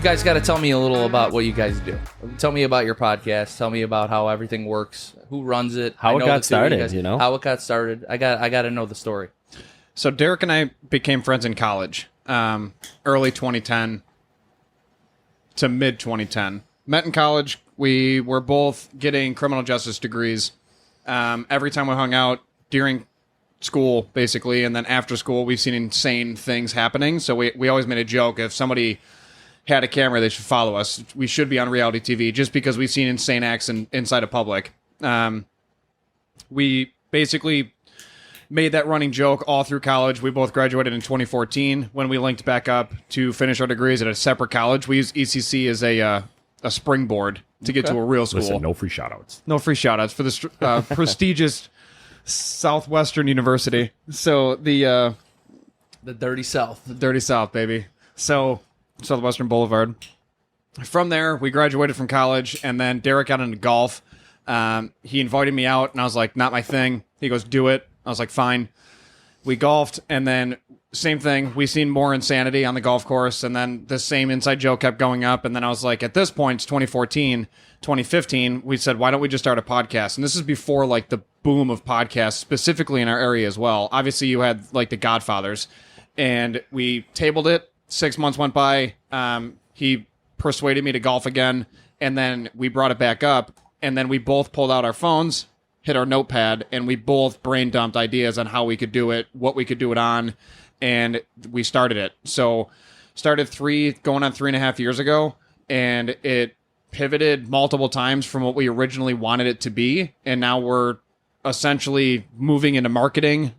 guys got to tell me a little about what you guys do. Tell me about your podcast. Tell me about how everything works, who runs it, how it got started. How it got started. I got to know the story. So Derek and I became friends in college, early 2010 to mid 2010. Met in college. We were both getting criminal justice degrees. Every time we hung out during school, basically, and then after school, we've seen insane things happening. So we always made a joke, if somebody had a camera, they should follow us. We should be on reality TV just because we've seen insane acts inside of public. We basically made that running joke all through college. We both graduated in 2014 when we linked back up to finish our degrees at a separate college. We used ECC as a springboard to get to a real school. Listen, no free shout-outs. No free shout-outs for the prestigious Southwestern University. So the Dirty South. The Dirty South, baby. So Southwestern Boulevard. From there, we graduated from college, and then Derek got into golf. He invited me out, and I was like, not my thing. He goes, do it. I was like, fine. We golfed, and then same thing. We seen more insanity on the golf course, and then the same inside joke kept going up. And then I was like, at this point, it's 2014, 2015. We said, why don't we just start a podcast? And this is before like the boom of podcasts, specifically in our area as well. Obviously, you had like the Godfathers, and we tabled it. 6 months went by. He persuaded me to golf again, and then we brought it back up, and then we both pulled out our phones, hit our notepad, and we both brain dumped ideas on how we could do it, what we could do it on, and we started it. So started going on 3.5 years ago, and it pivoted multiple times from what we originally wanted it to be, and now we're essentially moving into marketing,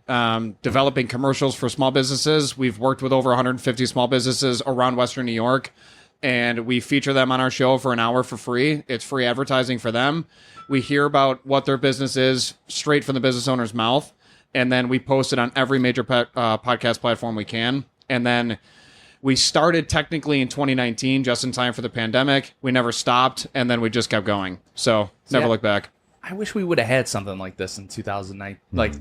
developing commercials for small businesses. We've worked with over 150 small businesses around Western New York, and we feature them on our show for an hour for free. It's free advertising for them. We hear about what their business is straight from the business owner's mouth, and then we post it on every major podcast platform we can. And then we started technically in 2019, just in time for the pandemic. We never stopped, and then we just kept going. So never look back. I wish we would have had something like this in 2009, like,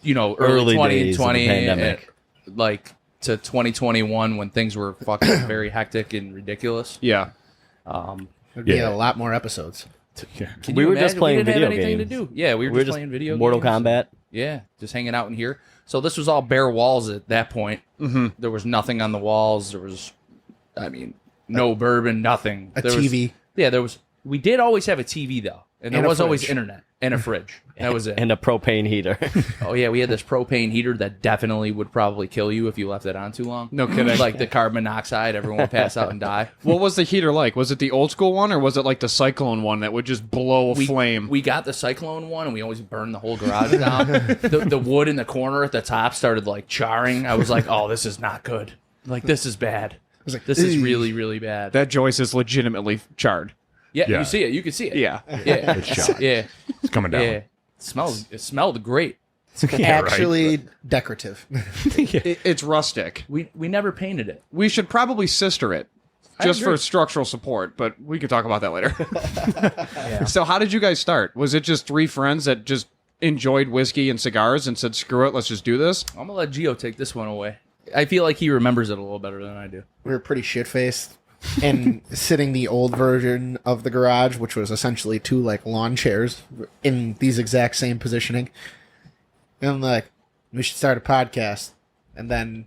early 2020, pandemic. Like to 2021 when things were fucking very hectic and ridiculous. Yeah. There'd be a lot more episodes. We were just playing video games. To do. Yeah, we were just playing video games. Mortal Kombat. Yeah, just hanging out in here. So this was all bare walls at that point. Mm-hmm. There was nothing on the walls. There was, no bourbon, nothing. A TV. There was. We did always have a TV though. And there was always internet and a fridge. That was it. And a propane heater. Oh, yeah. We had this propane heater that definitely would probably kill you if you left it on too long. No kidding. Like the carbon monoxide, everyone would pass out and die. What was the heater like? Was it the old school one, or was it like the Cyclone one that would just blow a flame? We got the Cyclone one, and we always burned the whole garage down. The wood in the corner at the top started like charring. I was like, oh, this is not good. Like, this is bad. Like, this is really, really bad. That joist is legitimately charred. Yeah, you see it. You can see it. Yeah. It's shot. Yeah. It's coming down. Yeah. It smelled great. Actually decorative. It's rustic. We never painted it. We should probably sister it just agree. for structural support, but we could talk about that later. Yeah. So how did you guys start? Was it just three friends that just enjoyed whiskey and cigars and said, screw it, let's just do this? I'm going to let Gio take this one away. I feel like he remembers it a little better than I do. We were pretty shit-faced. And sitting the old version of the garage, which was essentially two like lawn chairs in these exact same positioning. And I'm like, we should start a podcast. And then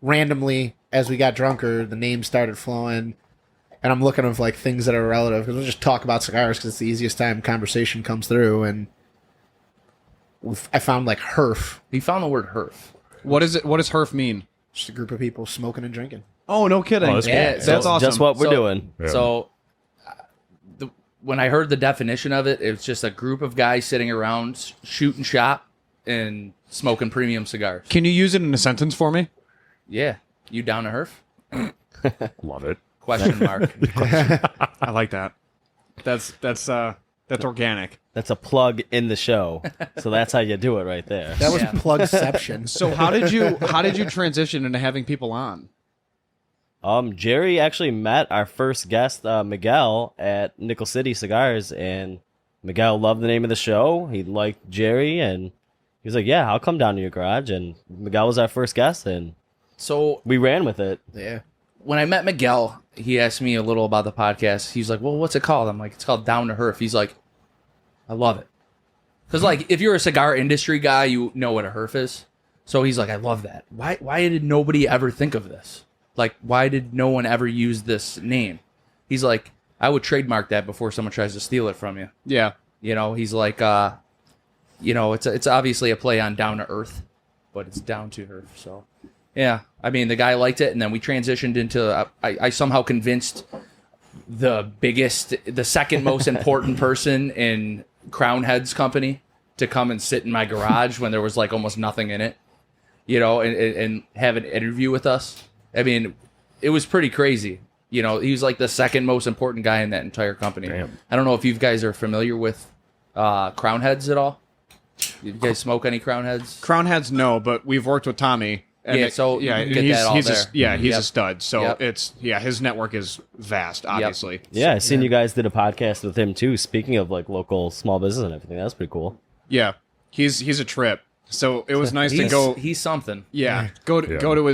randomly, as we got drunker, the names started flowing. And I'm looking of like things that are relative, because we'll just talk about cigars because it's the easiest time conversation comes through. And I found like Herf, He found the word Herf. What is it? What does Herf mean? just a group of people smoking and drinking. Oh, no kidding. Oh, that's Yeah, cool. That's awesome. Just what we're doing. Yeah. So when I heard the definition of it, it's just a group of guys sitting around shooting shop and smoking premium cigars. Can you use it in a sentence for me? Yeah. You down to Herf? Love it. Question mark. I like that. That's organic. That's a plug in the show. So that's how you do it right there. That was Yeah. plugception. So how did you transition into having people on? Jerry actually met our first guest, Miguel, at Nickel City Cigars, and Miguel loved the name of the show. He liked Jerry, and he was like, yeah, I'll come down to your garage. And Miguel was our first guest, and So we ran with it. Yeah. when I met Miguel, he asked me a little about the podcast. He's like, well, what's it called? I'm like, it's called Down to Herf. He's like, I love it. Because, like, if you're a cigar industry guy, you know what a Herf is. So he's like, I love that. Why did nobody ever think of this? Like, why did no one ever use this name? He's like, I would trademark that before someone tries to steal it from you. Yeah. You know, he's like, you know, it's obviously a play on Down to Earth, but it's Down to Herf. So, yeah. I mean, the guy liked it, and then we transitioned into, I somehow convinced the second most important person in Crown Head's company to come and sit in my garage when there was like almost nothing in it, you know, and have an interview with us. I mean, it was pretty crazy. You know, he was like the second most important guy in that entire company. Damn. I don't know if you guys are familiar with Crown Heads at all. You guys smoke any Crown Heads? Crown Heads, no, but we've worked with Tommy. And Yeah, so you can get he's, that all he's there. he's Yep. a stud. So Yep. it's his network is vast, obviously. Yeah, I seen you guys did a podcast with him too. Speaking of like local small business and everything, that's pretty cool. Yeah, he's a trip. So it was nice to go. He's something. Yeah, go to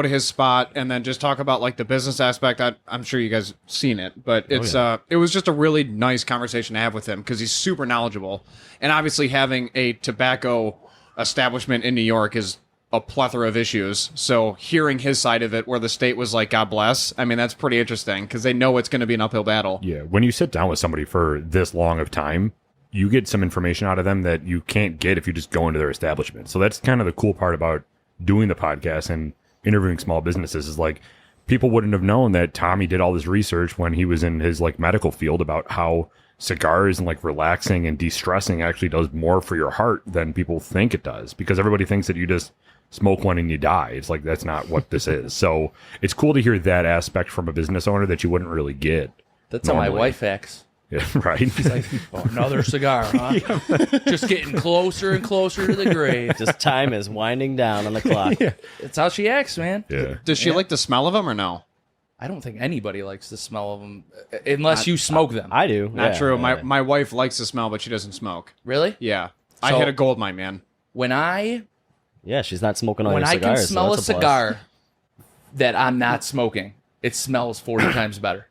his spot and then just talk about like the business aspect. I'm sure you guys seen it, but it's it was just a really nice conversation to have with him because he's super knowledgeable, and obviously having a tobacco establishment in New York is a plethora of issues. So hearing his side of it, where the state was like, "God bless," I mean that's pretty interesting because they know it's going to be an uphill battle. Yeah, when you sit down with somebody for this long of time, you get some information out of them that you can't get if you just go into their establishment. So that's kind of the cool part about doing the podcast and interviewing small businesses is like people wouldn't have known that Tommy did all this research when he was in his like medical field about how cigars and like relaxing and de-stressing actually does more for your heart than people think it does, because everybody thinks that you just smoke one and you die. It's like, that's not what this is. So it's cool to hear that aspect from a business owner that you wouldn't really get. That's how my normally. wife acts. Yeah, right. He's like, oh, another cigar, huh? Just getting closer and closer to the grave. Just time is winding down on the clock. That's how she acts, man. Yeah. Does she like the smell of them or no? I don't think anybody likes the smell of them unless you smoke them. I do. Not yeah, true. yeah. My wife likes the smell, but she doesn't smoke. Really? Yeah, I So- hit a gold mine, man. When I Yeah, she's not smoking all when your I cigars. can smell so a that's plus. cigar that I'm not smoking, it smells 40 times better.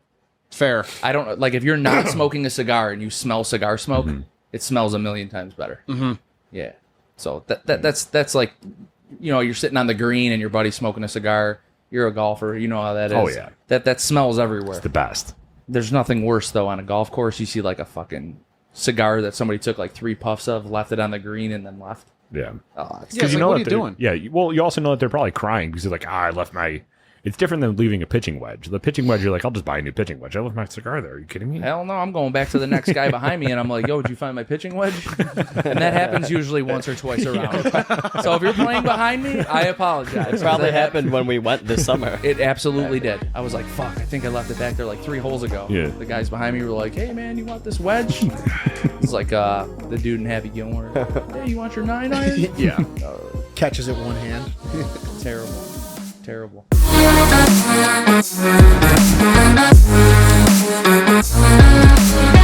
Fair. I don't like if you're not smoking a cigar and you smell cigar smoke, it smells a million times better. Mm-hmm. Yeah. So that's like, you know, you're sitting on the green and your buddy's smoking a cigar. You're a golfer. You know how that is. Oh, yeah. That smells everywhere. The best. There's nothing worse though on a golf course. You see like a fucking cigar that somebody took like 3 puffs of, left it on the green, and then left. Yeah. Oh, it's Yeah, it's like, what are you that doing? they're- Yeah, well, you also know that they're probably crying because they're like, I left my... It's different than leaving a pitching wedge. The pitching wedge, you're like, I'll just buy a new pitching wedge. I left my cigar there. Are you kidding me? Hell no, I'm going back to the next guy behind me, and I'm like, yo, did you find my pitching wedge? And that happens usually once or twice around. So if you're playing behind me, I apologize. It probably That happened when we went this summer. It absolutely did. I was like, fuck, I think I left it back there like 3 holes ago. Yeah. The guys behind me were like, hey, man, you want this wedge? It's like the dude in Happy Gilmore. Hey, you want your 9-iron? Yeah. Catches it one hand. Terrible. Terrible. We'll be right back.